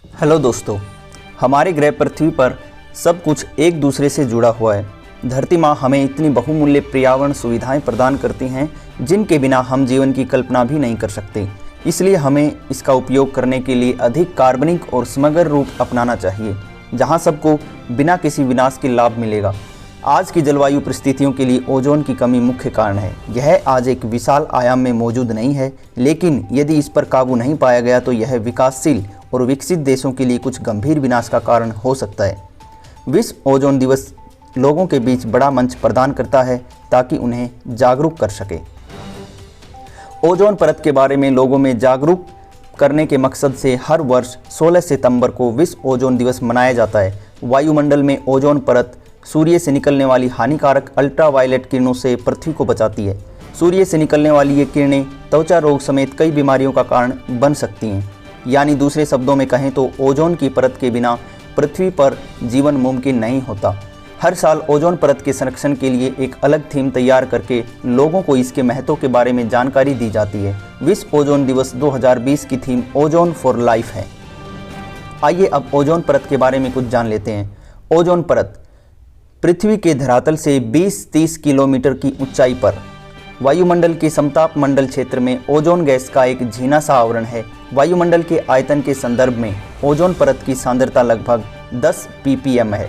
Hello दोस्तों, हमारे ग्रह पृथ्वी पर सब कुछ एक दूसरे से जुड़ा हुआ है। धरती माँ हमें इतनी बहुमूल्य पर्यावरण सुविधाएं प्रदान करती हैं जिनके बिना हम जीवन की कल्पना भी नहीं कर सकते। इसलिए हमें इसका उपयोग करने के लिए अधिक कार्बनिक और समग्र रूप अपनाना चाहिए, जहाँ सबको बिना किसी विनाश के लाभ मिलेगा। आज की जलवायु परिस्थितियों के लिए ओजोन की कमी मुख्य कारण है। यह आज एक विशाल आयाम में मौजूद नहीं है, लेकिन यदि इस पर काबू नहीं पाया गया तो यह विकासशील और विकसित देशों के लिए कुछ गंभीर विनाश का कारण हो सकता है। विश्व ओजोन दिवस लोगों के बीच बड़ा मंच प्रदान करता है ताकि उन्हें जागरूक कर सके। ओजोन परत के बारे में लोगों में जागरूक करने के मकसद से हर वर्ष 16 सितंबर को विश्व ओजोन दिवस मनाया जाता है। वायुमंडल में ओजोन परत सूर्य से निकलने वाली हानिकारक अल्ट्रावायलेट किरणों से पृथ्वी को बचाती है। सूर्य से निकलने वाली ये किरणें त्वचा रोग समेत कई बीमारियों का कारण बन सकती हैं। यानी दूसरे शब्दों में कहें तो ओजोन की परत के बिना पृथ्वी पर जीवन मुमकिन नहीं होता। हर साल ओजोन परत के संरक्षण के लिए एक अलग थीम तैयार करके लोगों को इसके महत्व के बारे में जानकारी दी जाती है। विश्व ओजोन दिवस 2020 की थीम ओजोन फॉर लाइफ है। आइए अब ओजोन परत के बारे में कुछ जान लेते हैं। ओजोन परत पृथ्वी के धरातल से 20-30 किलोमीटर की ऊंचाई पर वायुमंडल के समताप मंडल क्षेत्र में ओजोन गैस का एक झीना सा आवरण है। वायुमंडल के आयतन के संदर्भ में ओजोन परत की सांद्रता लगभग 10 ppm है।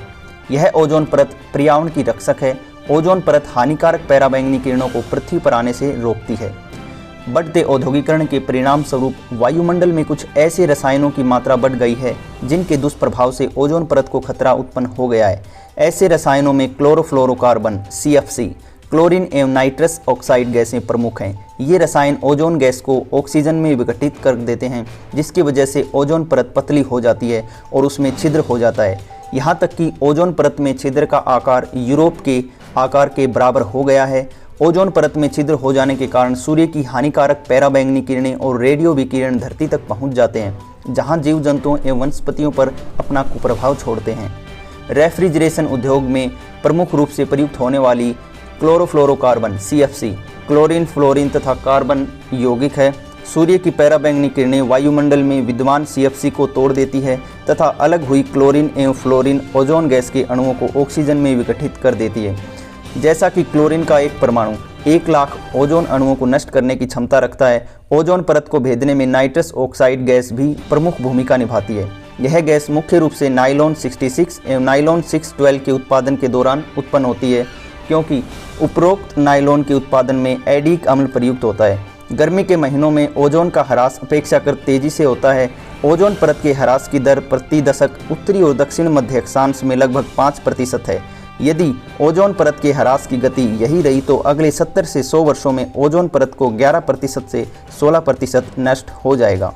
यह ओजोन परत पर्यावरण की रक्षक है। ओजोन परत हानिकारक पराबैंगनी किरणों को पृथ्वी पर आने से रोकती है। बढ़ते औद्योगिकरण के परिणाम स्वरूप वायुमंडल में कुछ ऐसे रसायनों की मात्रा बढ़ गई है जिनके दुष्प्रभाव से ओजोन परत को खतरा उत्पन्न हो गया है। ऐसे रसायनों में क्लोरोफ्लोरोकार्बन CFC, क्लोरीन एवं नाइट्रस ऑक्साइड गैसें प्रमुख हैं। ये रसायन ओजोन गैस को ऑक्सीजन में विघटित कर देते हैं, जिसकी वजह से ओजोन परत पतली हो जाती है और उसमें छिद्र हो जाता है। यहाँ तक कि ओजोन परत में छिद्र का आकार यूरोप के आकार के बराबर हो गया है। ओजोन परत में छिद्र हो जाने के कारण सूर्य की हानिकारक पराबैंगनी किरणें और रेडियो विकिरण धरती तक पहुँच जाते हैं, जहाँ जीव जंतुओं एवं वनस्पतियों पर अपना कुप्रभाव छोड़ते हैं। रेफ्रिजरेशन उद्योग में प्रमुख रूप से प्रयुक्त होने वाली क्लोरोफ्लोरोकार्बन CFC, क्लोरीन, फ्लोरीन तथा कार्बन यौगिक है। सूर्य की पराबैंगनी किरणें वायुमंडल में विद्यमान CFC को तोड़ देती है तथा अलग हुई क्लोरीन एवं फ्लोरीन ओजोन गैस के अणुओं को ऑक्सीजन में विघटित कर देती है। जैसा कि क्लोरीन का एक परमाणु 1 लाख ओजोन अणुओं को नष्ट करने की क्षमता रखता है, ओजोन परत को भेदने में नाइट्रस ऑक्साइड गैस भी प्रमुख भूमिका निभाती है। यह गैस मुख्य रूप से नाइलॉन 66 एवं नाइलॉन 612 के उत्पादन के दौरान उत्पन्न होती है, क्योंकि उपरोक्त नाइलॉन के उत्पादन में एडिक अम्ल प्रयुक्त होता है। गर्मी के महीनों में ओजोन का ह्रास अपेक्षाकृत तेजी से होता है। ओजोन परत के ह्रास की दर प्रति दशक उत्तरी और दक्षिण मध्य अक्षांश में लगभग 5% है। यदि ओजोन परत के ह्रास की गति यही रही तो अगले 70 से 100 वर्षों में ओजोन परत को 11% से 16% नष्ट हो जाएगा।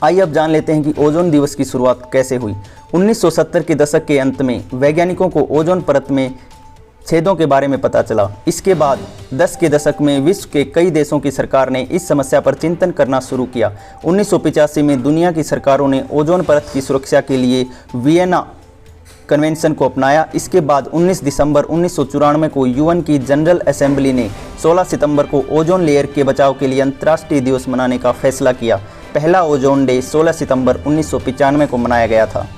आइए अब जान लेते हैं कि ओजोन दिवस की शुरुआत कैसे हुई। 1970 के दशक के अंत में वैज्ञानिकों को ओजोन परत में छेदों के बारे में पता चला। इसके बाद 10 के दशक में विश्व के कई देशों की सरकार ने इस समस्या पर चिंतन करना शुरू किया। 1985 में दुनिया की सरकारों ने ओजोन परत की सुरक्षा के लिए वियना कन्वेंशन को अपनाया। इसके बाद 19 दिसंबर 1994 को UN की जनरल असेंबली ने 16 सितंबर को ओजोन लेयर के बचाव के लिए अंतर्राष्ट्रीय दिवस मनाने का फैसला किया। पहला ओजोन डे 16 सितंबर 1995 को मनाया गया था।